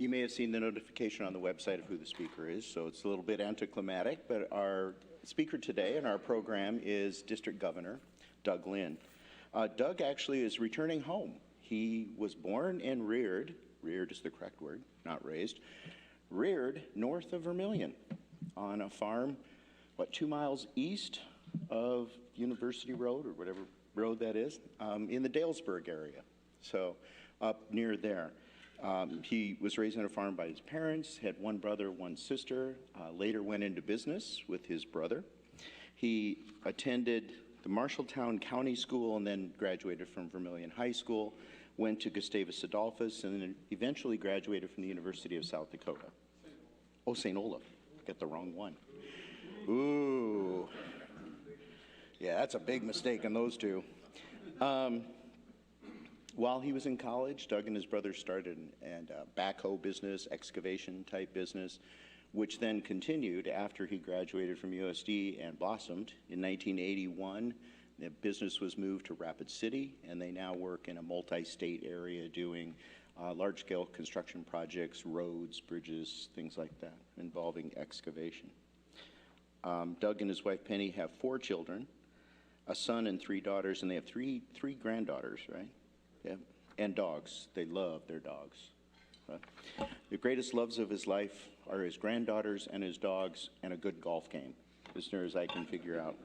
You may have seen the notification on the website of who the speaker is, so it's a little bit anticlimactic, but our speaker today in our program is District Governor Doug Lynn. Doug actually is returning home. He was born and reared is the correct word, not raised, reared north of Vermillion on a farm, 2 miles east of University Road, or whatever road that is, in the Dalesburg area, so up near there. He was raised on a farm by his parents, had one brother, one sister, later went into business with his brother. He attended the Marshalltown County School and then graduated from Vermillion High School, went to Gustavus Adolphus, and then eventually graduated from the University of South Dakota. Oh, St. Olaf. Get the wrong one. Ooh. Yeah, that's a big mistake in those two. While he was in college, Doug and his brother started a backhoe business, excavation type business, which then continued after he graduated from USD and blossomed. In 1981, the business was moved to Rapid City, and they now work in a multi-state area doing large-scale construction projects, roads, bridges, things like that, involving excavation. Doug and his wife Penny have 4 children, a son and 3 daughters, and they have three granddaughters, right? Yeah, and dogs. They love their dogs. Right? The greatest loves of his life are his granddaughters and his dogs and a good golf game, as near as I can figure out.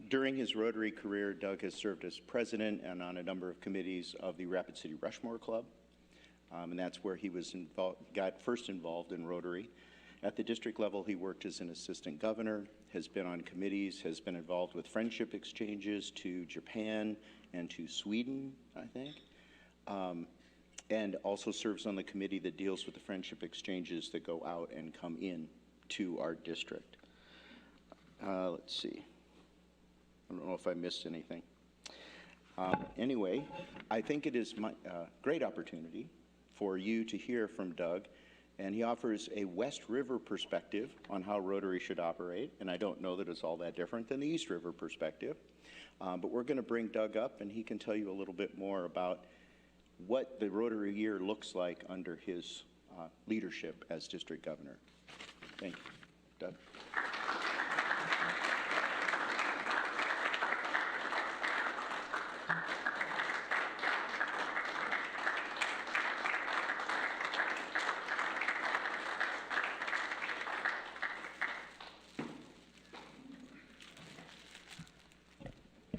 During his Rotary career, Doug has served as president and on a number of committees of the Rapid City Rushmore Club, and that's where he was got first involved in Rotary. At the district level, he worked as an assistant governor, has been on committees, has been involved with friendship exchanges to Japan and to Sweden, I think, and also serves on the committee that deals with the friendship exchanges that go out and come in to our district. Let's see. I don't know if I missed anything. Anyway, I think it is my great opportunity for you to hear from Doug, and he offers a West River perspective on how Rotary should operate, and I don't know that it's all that different than the East River perspective, but we're going to bring Doug up, and he can tell you a little bit more about what the Rotary year looks like under his leadership as district governor. Thank you. Doug.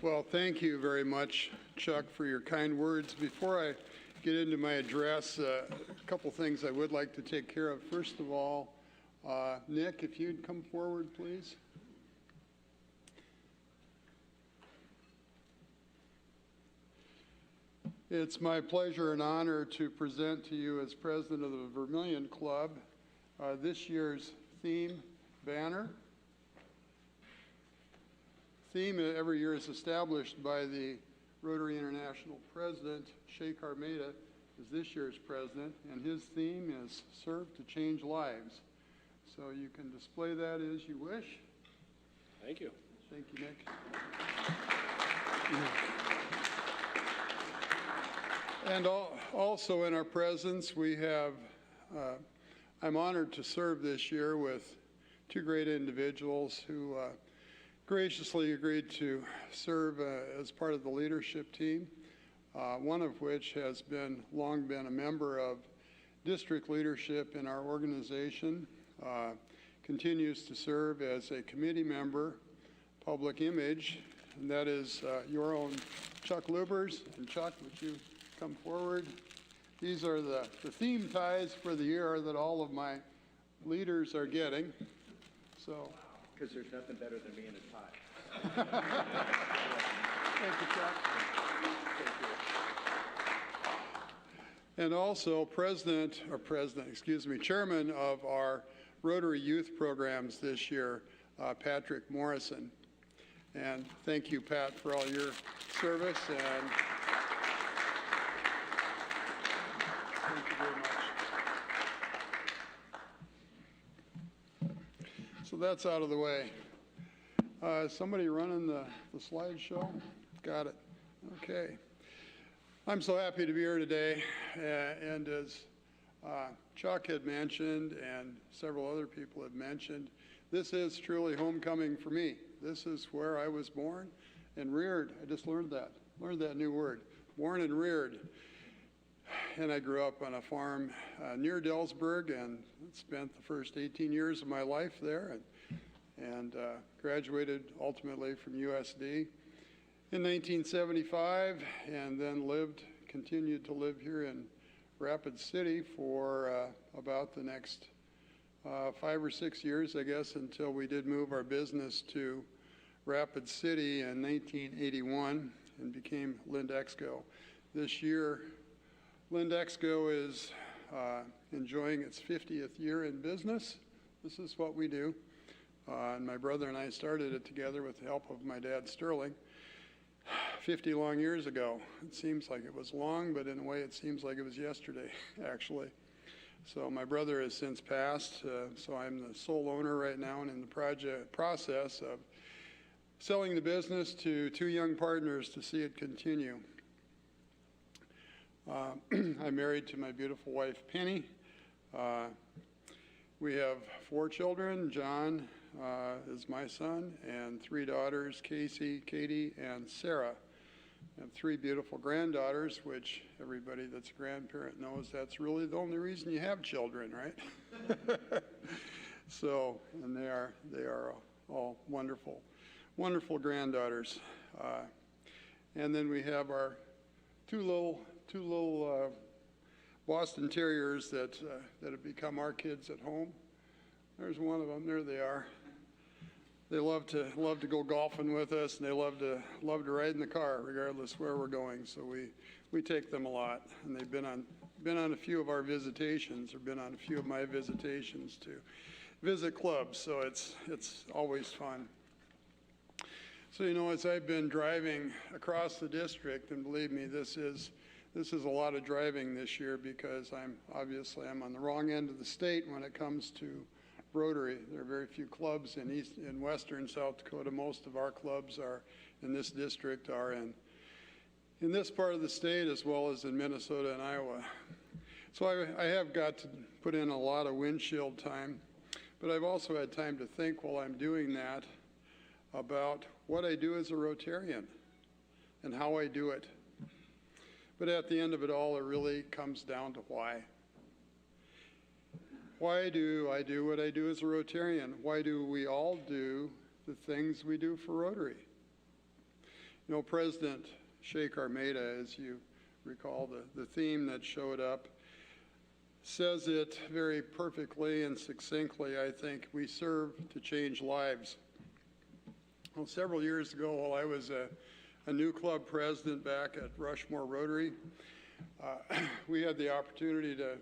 Well, thank you very much, Chuck, for your kind words. Before I get into my address, a couple things I would like to take care of. First of all, Nick, if you'd come forward, please. It's my pleasure and honor to present to you as president of the Vermillion Club this year's theme banner. Theme every year is established by the Rotary International president, Shekhar Mehta, is this year's president, and his theme is Serve to Change Lives. So you can display that as you wish. Thank you. Thank you, Nick. And also in our presence, we have, I'm honored to serve this year with 2 great individuals who graciously agreed to serve as part of the leadership team, one of which has long been a member of district leadership in our organization, continues to serve as a committee member, public image, and that is your own Chuck Lubers. And Chuck, would you come forward? These are the theme ties for the year that all of my leaders are getting. So. Because there's nothing better than me in a tie. Thank you, Chuck. Thank you. And also Chairman of our Rotary Youth Programs this year, Patrick Morrison. And thank you, Pat, for all your service. And thank you very much. So that's out of the way. Somebody running the slideshow? Got it. Okay. I'm so happy to be here today, and as Chuck had mentioned, and several other people have mentioned, this is truly homecoming for me. This is where I was born and reared. I just learned that new word, born and reared. And I grew up on a farm near Dellsburg and spent the first 18 years of my life there, and graduated ultimately from USD in 1975, and then continued to live here in Rapid City for about the next 5 or 6 years, I guess, until we did move our business to Rapid City in 1981 and became Lindexco. This year, Lindexco is enjoying its 50th year in business. This is what we do. And my brother and I started it together with the help of my dad, Sterling, 50 long years ago. It seems like it was long, but in a way it seems like it was yesterday, actually. So my brother has since passed, so I'm the sole owner right now and in the process of selling the business to 2 young partners to see it continue. I'm married to my beautiful wife, Penny. We have 4 children. John is my son, and 3 daughters, Casey, Katie, and Sarah. I have 3 beautiful granddaughters, which everybody that's a grandparent knows that's really the only reason you have children, right? So, and they are all wonderful, wonderful granddaughters. And then we have our two little Boston Terriers that have become our kids at home. There's one of them. There they are. They love to go golfing with us, and they love to ride in the car, regardless where we're going. So we take them a lot, and they've been on a few of our visitations, or been on a few of my visitations to visit clubs. So it's always fun. So as I've been driving across the district, and believe me, this is a lot of driving this year because I'm on the wrong end of the state when it comes to Rotary. There are very few clubs in western South Dakota. Most of our clubs are in this district are in this part of the state, as well as in Minnesota and Iowa. So I have got to put in a lot of windshield time, but I've also had time to think while I'm doing that about what I do as a Rotarian and how I do it. But at the end of it all, it really comes down to why. Why do I do what I do as a Rotarian? Why do we all do the things we do for Rotary? President Shekhar, Mehta, as you recall, the theme that showed up, says it very perfectly and succinctly. I think we serve to change lives. Well, several years ago, while I was a new club president back at Rushmore Rotary, we had the opportunity to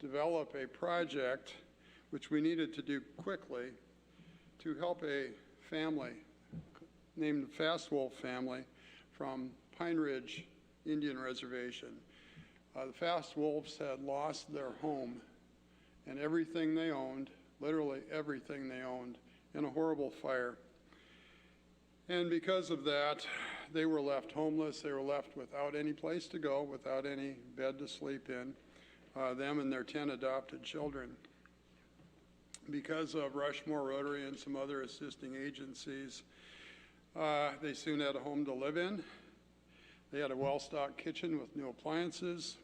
develop a project which we needed to do quickly to help a family named the Fast Wolf family from Pine Ridge Indian Reservation. The Fast Wolves had lost their home and everything they owned, literally everything they owned, in a horrible fire. And because of that, they were left homeless. They were left without any place to go, without any bed to sleep in, them and their 10 adopted children. Because of Rushmore Rotary and some other assisting agencies, they soon had a home to live in. They had a well-stocked kitchen with new appliances.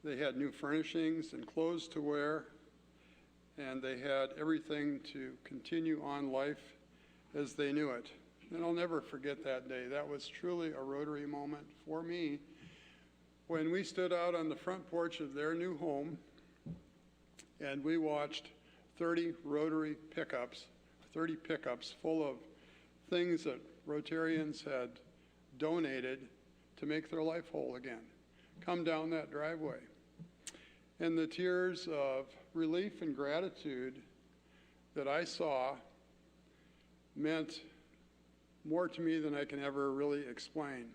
They had new furnishings and clothes to wear, and they had everything to continue on life as they knew it. And I'll never forget that day. That was truly a Rotary moment for me when we stood out on the front porch of their new home and we watched 30 Rotary pickups, 30 pickups full of things that Rotarians had donated to make their life whole again, come down that driveway. And the tears of relief and gratitude that I saw meant more to me than I can ever really explain.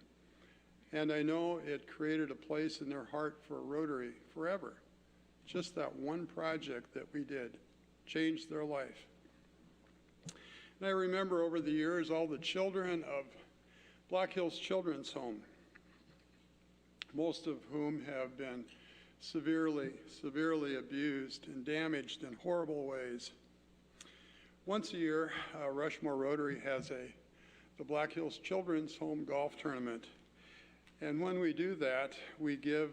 And I know it created a place in their heart for Rotary forever. Just that one project that we did changed their life. And I remember over the years all the children of Black Hills Children's Home, most of whom have been severely abused and damaged in horrible ways. Once a year, Rushmore Rotary has the Black Hills Children's Home Golf Tournament. And when we do that, we give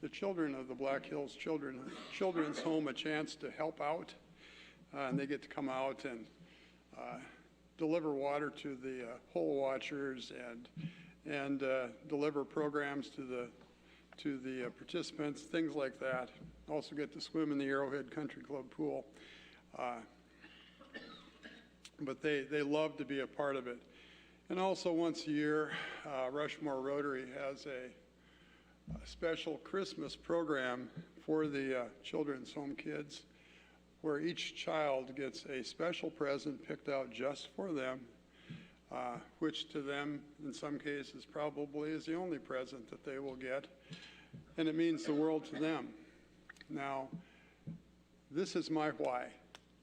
the children of the Black Hills Children's Home a chance to help out. And they get to come out and deliver water to the hole watchers and deliver programs to the participants, things like that. Also get to swim in the Arrowhead Country Club pool. But they love to be a part of it. And also once a year, Rushmore Rotary has a special Christmas program for the children's home kids, where each child gets a special present picked out just for them, which to them, in some cases, probably is the only present that they will get, and it means the world to them. Now, this is my why.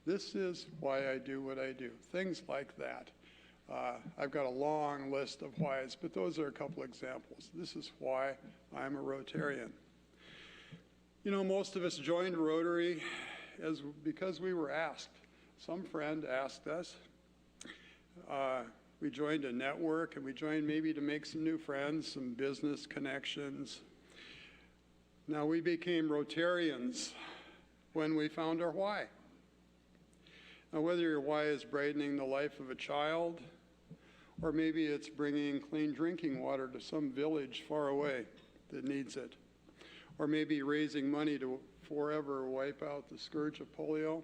This is why I do what I do, things like that. I've got a long list of whys, but those are a couple examples. This is why I'm a Rotarian. You know, most of us joined Rotary because we were asked. Some friend asked us. We joined a network, and we joined maybe to make some new friends, some business connections. Now, we became Rotarians when we found our why. Now, whether your why is brightening the life of a child, or maybe it's bringing clean drinking water to some village far away that needs it, or maybe raising money to forever wipe out the scourge of polio,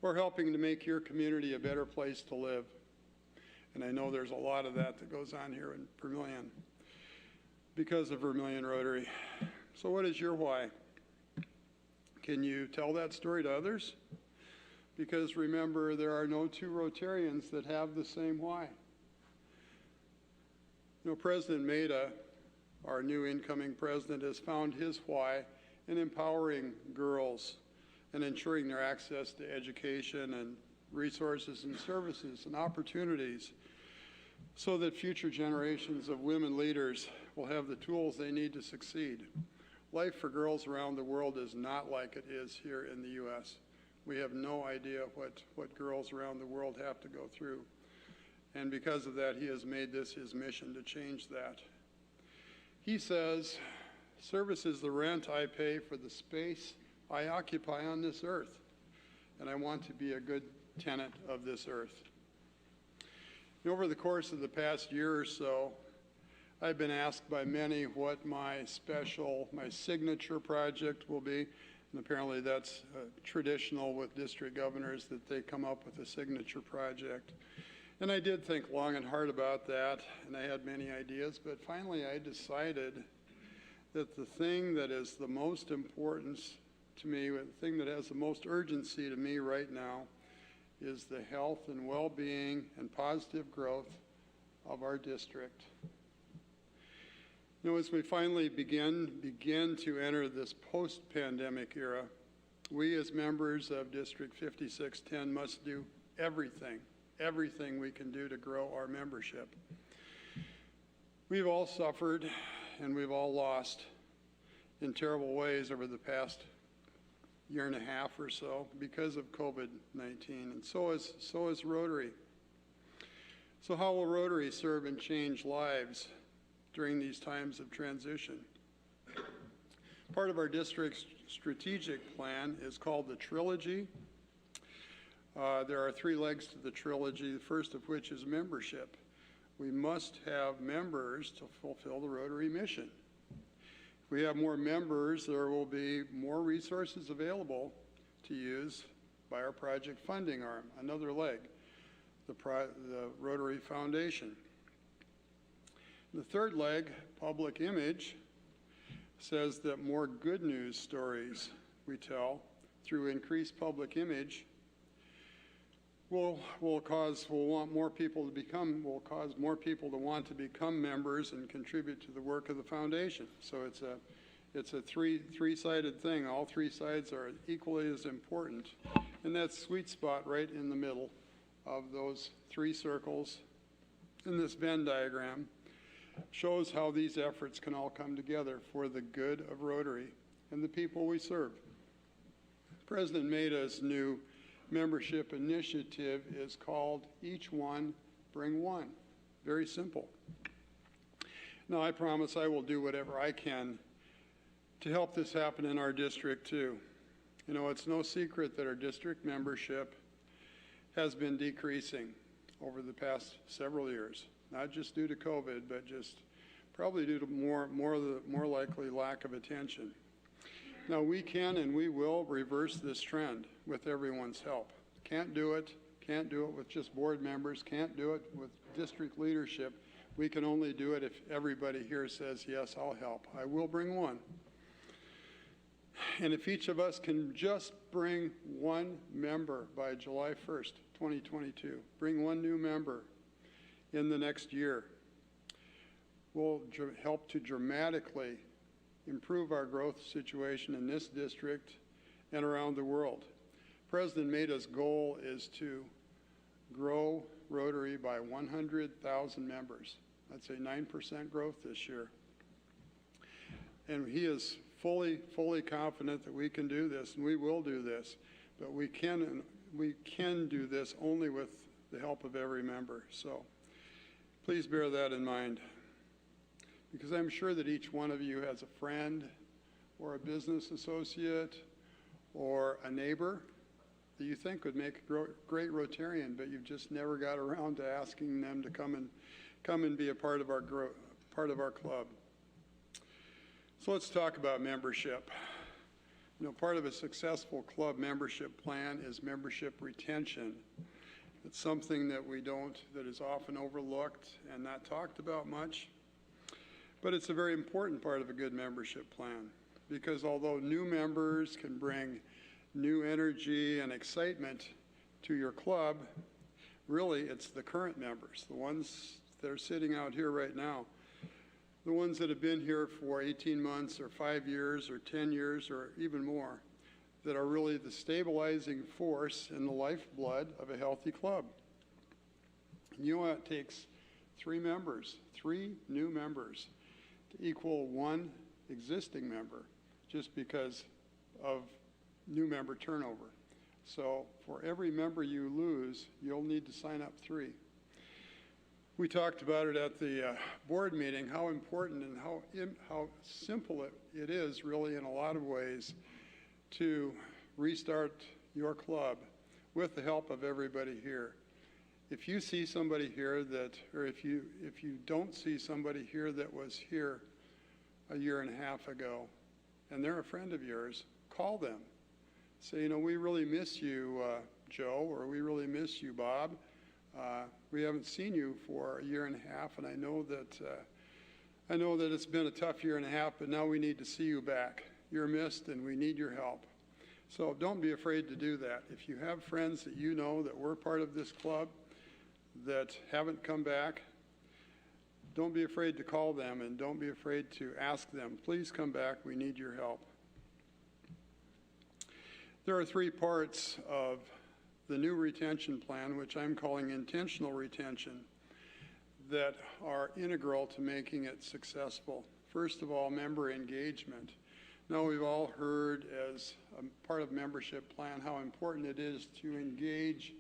or helping to make your community a better place to live. And I know there's a lot of that goes on here in Vermillion because of Vermillion Rotary. So what is your why? Can you tell that story to others? Because remember, there are no two Rotarians that have the same why. You know, President Mehta, our new incoming president, has found his why in empowering girls and ensuring their access to education and resources and services and opportunities so that future generations of women leaders will have the tools they need to succeed. Life for girls around the world is not like it is here in the U.S. We have no idea what girls around the world have to go through. And because of that, he has made this his mission to change that. He says, service is the rent I pay for the space I occupy on this earth, and I want to be a good tenant of this earth. And over the course of the past year or so, I've been asked by many what my signature project will be. And apparently that's traditional with district governors that they come up with a signature project. And I did think long and hard about that, and I had many ideas, but finally I decided that the thing that is the most importance to me, the thing that has the most urgency to me right now, is the health and well-being and positive growth of our district. You know, as we finally begin to enter this post-pandemic era, we as members of District 5610 must do everything we can do to grow our membership. We've all suffered and we've all lost in terrible ways over the past year and a half or so because of COVID-19, and so is Rotary. So how will Rotary serve and change lives during these times of transition? Part of our district's strategic plan is called the Trilogy. There are 3 legs to the Trilogy, the first of which is membership. We must have members to fulfill the Rotary mission. If we have more members, there will be more resources available to use by our project funding arm, another leg, the Rotary Foundation. The third leg, public image, says that more good news stories we tell through increased public image will cause more people to want to become members and contribute to the work of the foundation. So it's a three-sided thing. All 3 sides are equally as important, and that sweet spot right in the middle of those 3 circles in this Venn diagram shows how these efforts can all come together for the good of Rotary and the people we serve. President Mehta's new membership initiative is called Each One Bring One. Very simple. Now, I promise I will do whatever I can to help this happen in our district too. You know, it's no secret that our district membership has been decreasing over the past several years, not just due to COVID, but just probably due to more likely lack of attention. Now, we can and we will reverse this trend with everyone's help. Can't do it with just board members, can't do it with district leadership. We can only do it if everybody here says, yes, I'll help. I will bring one. And if each of us can just bring one member by July 1st, 2022, bring one new member in the next year, will help to dramatically improve our growth situation in this district and around the world. President Mehta's goal is to grow Rotary by 100,000 members. That's a 9% growth this year. And he is fully confident that we can do this, and we will do this. But we can do this only with the help of every member. So please bear that in mind, because I'm sure that each one of you has a friend or a business associate or a neighbor that you think would make a great Rotarian, but you've just never got around to asking them to come and be a part of our club. So let's talk about membership. You know, part of a successful club membership plan is membership retention. It's something that that is often overlooked and not talked about much. But it's a very important part of a good membership plan, because although new members can bring new energy and excitement to your club, really it's the current members, the ones that are sitting out here right now, the ones that have been here for 18 months or 5 years or 10 years or even more, that are really the stabilizing force in the lifeblood of a healthy club. And you know what? It takes 3 new members, to equal 1 existing member, just because of new member turnover. So for every member you lose, you'll need to sign up 3. We talked about it at the board meeting, how important and how simple it is really in a lot of ways to restart your club with the help of everybody here. If you see somebody here or if you don't see somebody here that was here a year and a half ago and they're a friend of yours, call them. Say, you know, we really miss you, Joe, or we really miss you, Bob. We haven't seen you for a year and a half, and I know that it's been a tough year and a half, but now we need to see you back. You're missed, and we need your help. So don't be afraid to do that. If you have friends that you know that were part of this club that haven't come back, don't be afraid to call them, and don't be afraid to ask them, please come back, we need your help. There are 3 parts of the new retention plan, which I'm calling intentional retention, that are integral to making it successful. First of all, member engagement. Now, we've all heard as a part of membership plan how important it is to engage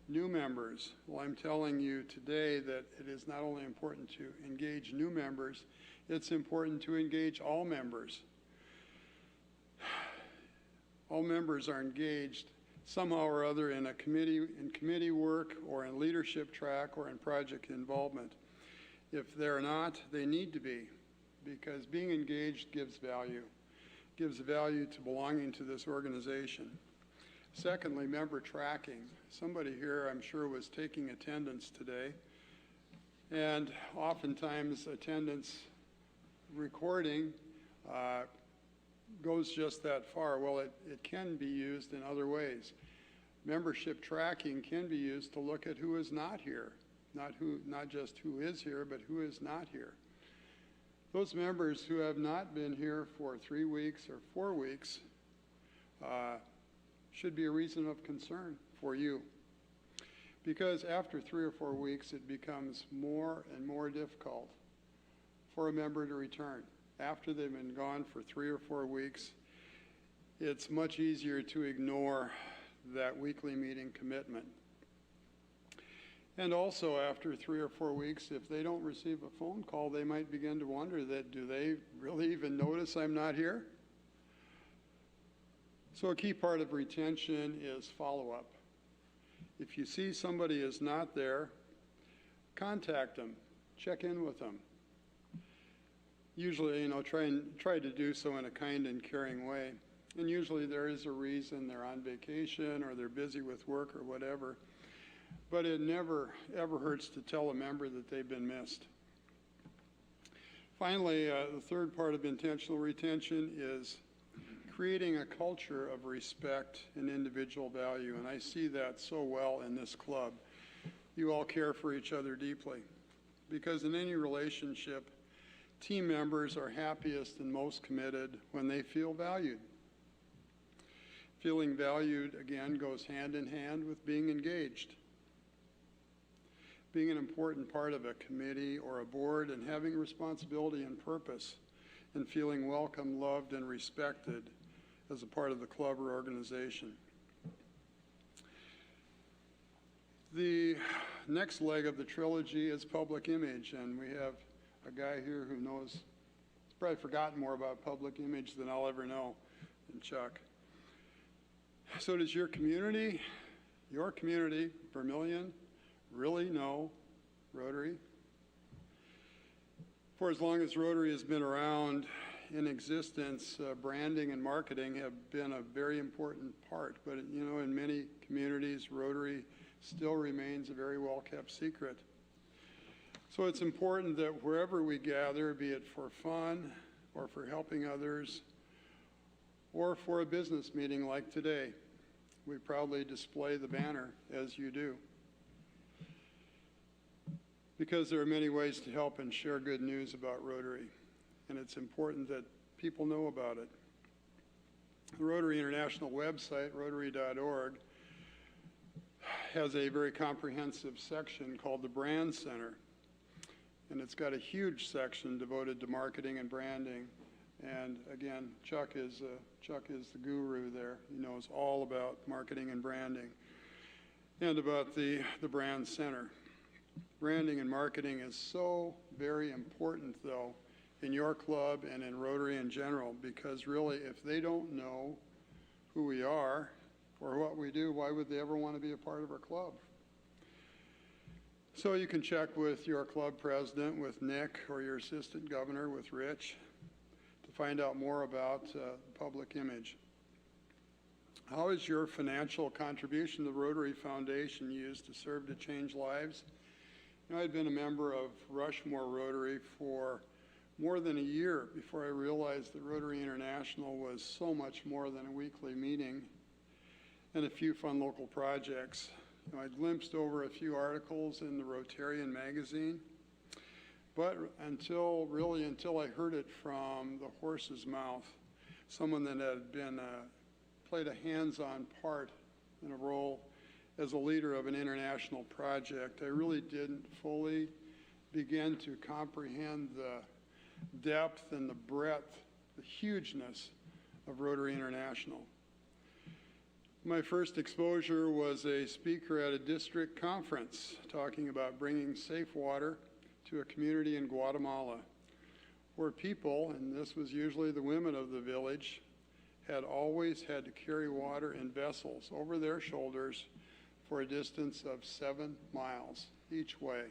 new members. Well, I'm telling you today that it is not only important to engage new members, it's important to engage all members. All members are engaged somehow or other in committee work or in leadership track or in project involvement. If they're not, they need to be, because being engaged gives value to belonging to this organization. Secondly, member tracking. Somebody here, I'm sure, was taking attendance today, and oftentimes attendance recording goes just that far. Well, it can be used in other ways. Membership tracking can be used to look at who is not here, not just who is here, but who is not here. Those members who have not been here for 3 weeks or 4 weeks should be a reason of concern for you, because after 3 or 4 weeks it becomes more and more difficult for a member to return. After they've been gone for 3 or 4 weeks, it's much easier to ignore that weekly meeting commitment. And also after 3 or 4 weeks, if they don't receive a phone call, they might begin to wonder that, do they really even notice I'm not here? So a key part of retention is follow-up. If you see somebody is not there, contact them, check in with them. Usually, try to do so in a kind and caring way. And usually there is a reason. They're on vacation or they're busy with work or whatever. But it never, ever hurts to tell a member that they've been missed. Finally, the third part of intentional retention is creating a culture of respect and individual value. And I see that so well in this club. You all care for each other deeply. Because in any relationship, team members are happiest and most committed when they feel valued. Feeling valued, again, goes hand in hand with being engaged. Being an important part of a committee or a board and having responsibility and purpose and feeling welcome, loved, and respected as a part of the club or organization. The next leg of the trilogy is public image, and we have a guy here who knows, he's probably forgotten more about public image than I'll ever know, and Chuck. So does your community, Vermillion, really know Rotary? For as long as Rotary has been around in existence, branding and marketing have been a very important part. But in many communities, Rotary still remains a very well-kept secret. So it's important that wherever we gather, be it for fun or for helping others or for a business meeting like today, we proudly display the banner as you do. Because there are many ways to help and share good news about Rotary, and it's important that people know about it. The Rotary International website, rotary.org, has a very comprehensive section called the Brand Center, and it's got a huge section devoted to marketing and branding. And again, Chuck is the guru there. He knows all about marketing and branding and about the Brand Center. Branding and marketing is so very important, though, in your club and in Rotary in general, because really, if they don't know who we are or what we do, why would they ever want to be a part of our club? So you can check with your club president, with Nick, or your assistant governor, with Rich, to find out more about public image. How is your financial contribution to the Rotary Foundation used to serve to change lives? I'd been a member of Rushmore Rotary for more than a year before I realized that Rotary International was so much more than a weekly meeting and a few fun local projects. I glimpsed over a few articles in the Rotarian magazine, but until I heard it from the horse's mouth, someone that had been played a hands-on part in a role as a leader of an international project, I really didn't fully begin to comprehend the depth and the breadth, the hugeness of Rotary International. My first exposure was a speaker at a district conference talking about bringing safe water to a community in Guatemala where people, and this was usually the women of the village, had always had to carry water in vessels over their shoulders for a distance of 7 miles each way,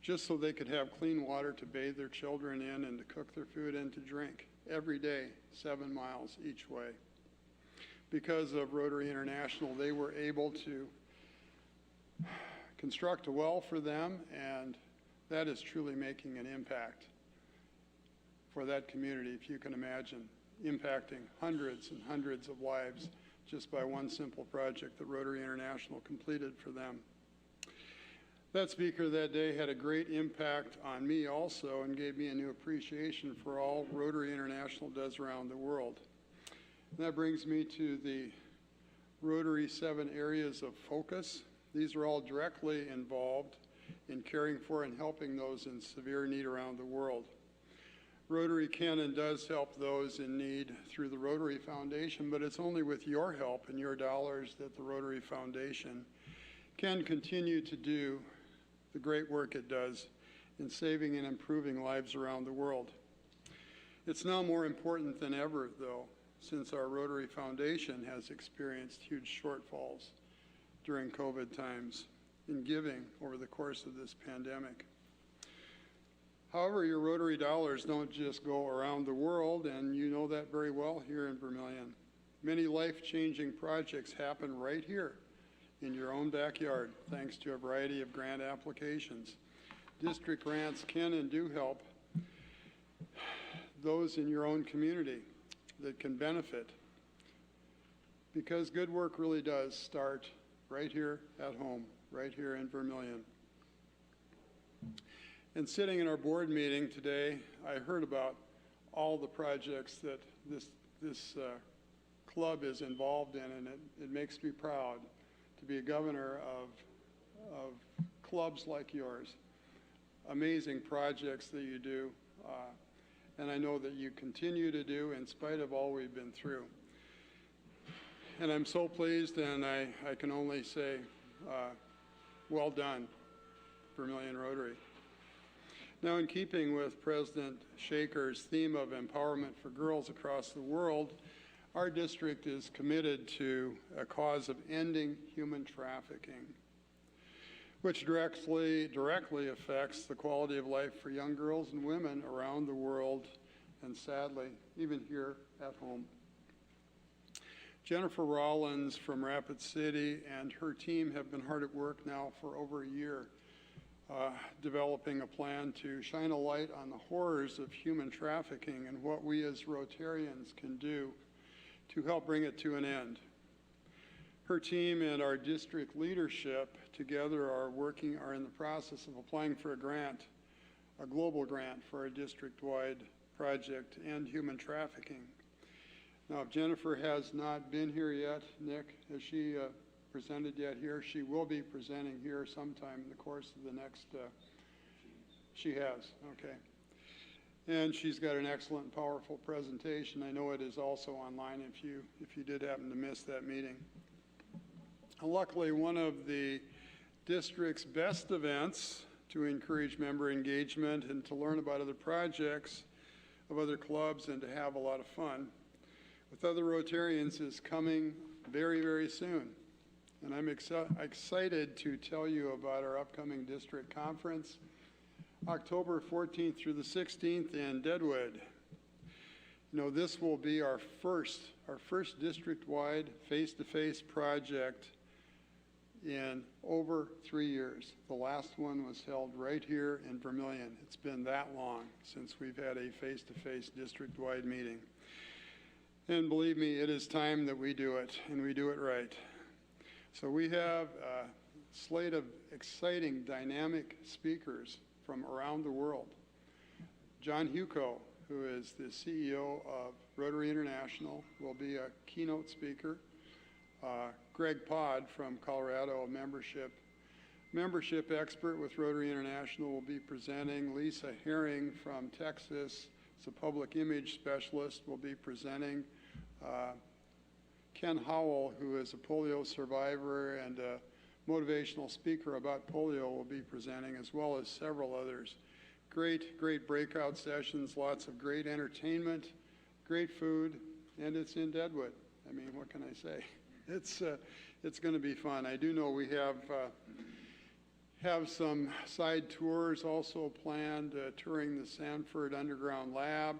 just so they could have clean water to bathe their children in and to cook their food and to drink every day, 7 miles each way. Because of Rotary International, they were able to construct a well for them, and that is truly making an impact for that community, if you can imagine, impacting hundreds and hundreds of lives just by one simple project that Rotary International completed for them. That speaker that day had a great impact on me also and gave me a new appreciation for all Rotary International does around the world. And that brings me to the Rotary 7 areas of focus. These are all directly involved in caring for and helping those in severe need around the world. Rotary can and does help those in need through the Rotary Foundation, but it's only with your help and your dollars that the Rotary Foundation can continue to do the great work it does in saving and improving lives around the world. It's now more important than ever, though, since our Rotary Foundation has experienced huge shortfalls during COVID times in giving over the course of this pandemic. However, your Rotary dollars don't just go around the world, and you know that very well here in Vermillion. Many life-changing projects happen right here in your own backyard, thanks to a variety of grant applications. District grants can and do help those in your own community that can benefit, because good work really does start right here at home, right here in Vermillion. And sitting in our board meeting today, I heard about all the projects that this club is involved in, and it makes me proud to be a governor of clubs like yours. Amazing projects that you do, and I know that you continue to do in spite of all we've been through. And I'm so pleased, and I can only say, well done, Vermillion Rotary. Now, in keeping with President Shekhar's theme of empowerment for girls across the world, our district is committed to a cause of ending human trafficking, which directly affects the quality of life for young girls and women around the world, and sadly, even here at home. Jennifer Rollins from Rapid City and her team have been hard at work now for over a year, developing a plan to shine a light on the horrors of human trafficking and what we as Rotarians can do to help bring it to an end. Her team and our district leadership together are in the process of applying for a grant, a global grant for a district-wide project to end human trafficking. Now, if Jennifer has not been here yet, Nick, has she presented yet here? She will be presenting here sometime in the course of the next, she has, okay. And she's got an excellent and powerful presentation. I know it is also online if you did happen to miss that meeting. Luckily, one of the district's best events to encourage member engagement and to learn about other projects of other clubs and to have a lot of fun with other Rotarians is coming very, very soon. And I'm excited to tell you about our upcoming district conference, October 14th through the 16th in Deadwood. You know, this will be our first district-wide face-to-face project in over 3 years. The last one was held right here in Vermillion. It's been that long since we've had a face-to-face district-wide meeting. And believe me, it is time that we do it, and we do it right. So we have a slate of exciting, dynamic speakers from around the world. John Huco, who is the CEO of Rotary International, will be a keynote speaker. Greg Pod from Colorado, a membership expert with Rotary International, will be presenting. Lisa Herring from Texas, is a public image specialist, will be presenting. Ken Howell, who is a polio survivor and a motivational speaker about polio, will be presenting, as well as several others. Great breakout sessions, lots of great entertainment, great food, and it's in Deadwood. I mean, what can I say? It's going to be fun. I do know we have some side tours also planned, touring the Sanford Underground Lab,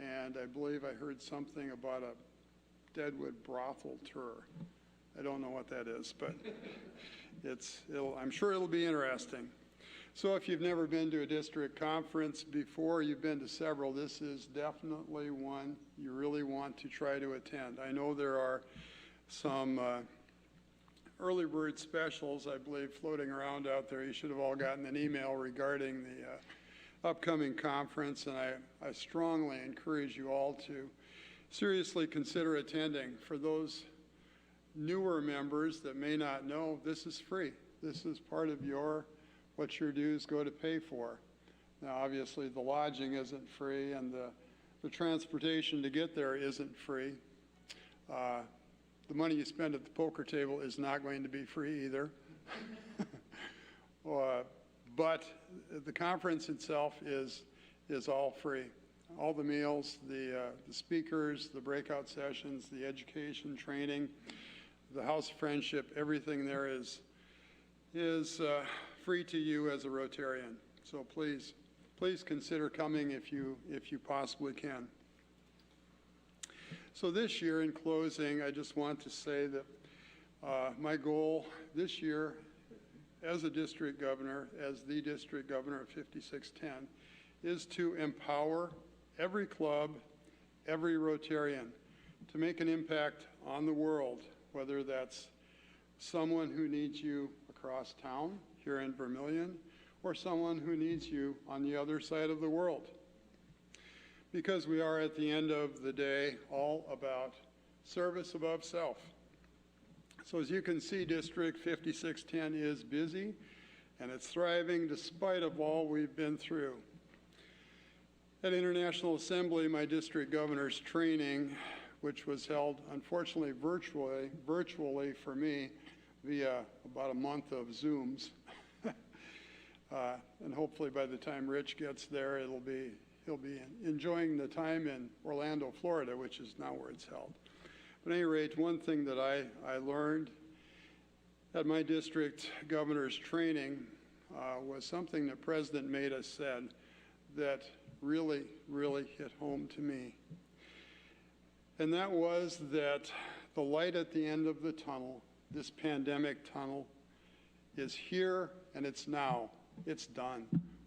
and I believe I heard something about a Deadwood brothel tour. I don't know what that is, but I'm sure it'll be interesting. So if you've never been to a district conference before, you've been to several, this is definitely one you really want to try to attend. I know there are some early bird specials, I believe, floating around out there. You should have all gotten an email regarding the upcoming conference, and I strongly encourage you all to seriously consider attending. For those newer members that may not know, this is free. This is part of your what your dues go to pay for. Now, obviously, the lodging isn't free, and the transportation to get there isn't free. The money you spend at the poker table is not going to be free either. But the conference itself is all free. All the meals, the speakers, the breakout sessions, the education, training, the House of Friendship, everything there is free to you as a Rotarian. So please consider coming if you possibly can. So this year, in closing, I just want to say that my goal this year as a district governor, as the district governor of 5610, is to empower every club, every Rotarian to make an impact on the world, whether that's someone who needs you across town here in Vermillion or someone who needs you on the other side of the world. Because we are, at the end of the day, all about service above self. So as you can see, District 5610 is busy, and it's thriving despite of all we've been through. At International Assembly, my district governor's training, which was held, unfortunately, virtually for me, via about a month of Zooms. And hopefully by the time Rich gets there, he'll be enjoying the time in Orlando, Florida, which is now where it's held. But at any rate, one thing that I learned at my district governor's training was something that President Mehta said that really, really hit home to me. And that was that the light at the end of the tunnel, this pandemic tunnel, is here and it's now. It's done.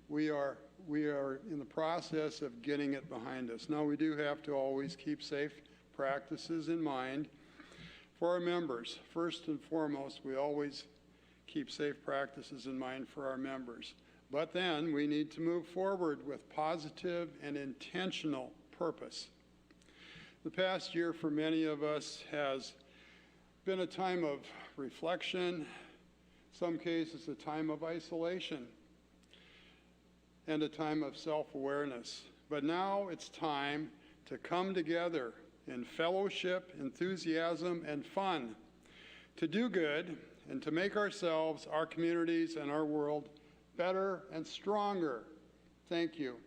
We are in the process of getting it behind us. Now, we do have to always keep safe practices in mind for our members. First and foremost, we always keep safe practices in mind for our members. But then we need to move forward with positive and intentional purpose. The past year for many of us has been a time of reflection, some cases a time of isolation, and a time of self-awareness. But now it's time to come together in fellowship, enthusiasm, and fun, to do good and to make ourselves, our communities, and our world better and stronger. Thank you.